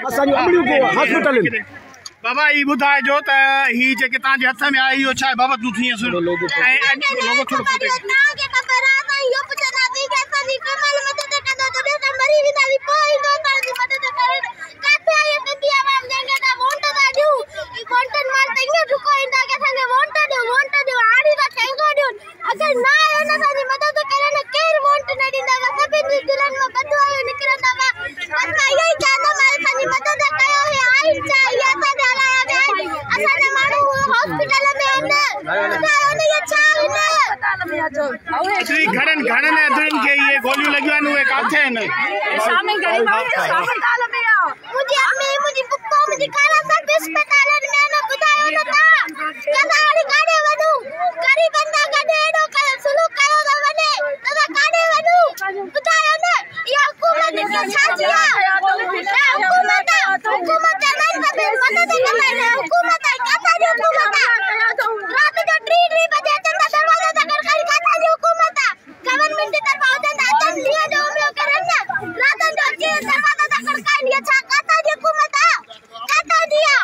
असांजी अमड़ियूं को हॉस्पिटल बाबा ई बुधाए जो त ही जेके ताजे हथ में आई यो छा बाबा तू थी सुन लोगो थोड़ो फोटो के खबर आ त यो पुछना दी कैसा नी कमल मदद कदो तो मरी भी दाली पोई दो कर दी मदद करे काथे ये दिया वाम देंगे ता वोट दा दू ई कंटेंट मार तेंगे रुको इंदा के संगे वोट दो आड़ी दा ठेंगो दो अगर ना आयो ना ताजी मदद करे ने केर वोट न दींदा सब दिलन में बदवायो निकलता बा बस यही चाहता मारे ताजी मदद कयो है आई चाहिए असाने मानू हॉस्पिटल में ने ये चाहिए घणन अदरन के ये गोलियों लगियान हुए काथे न सामने गरीब अस्पताल में आओ मुझे पप्पा मुझे काला सब अस्पताल में न बुधायो न था कदाड़ी काडे वदू गरीब बंदा गडे एडो कर सुलूक कयो त वने तदा काडे वदू बुधायो न ये हुकूमत ने छाजिया हुकूमत मन मदद करे हुकूमत काथा जो हुकूमत रात जो 3 बजे चंदा दरवाजा तक कर काथा जो हुकूमत गवर्नमेंट की तरफ आउदन आदन लिया जो हम लोग करन ना रात जो जी दरवाजा तक कर लिया छा काथा जो हुकूमत काथा दिया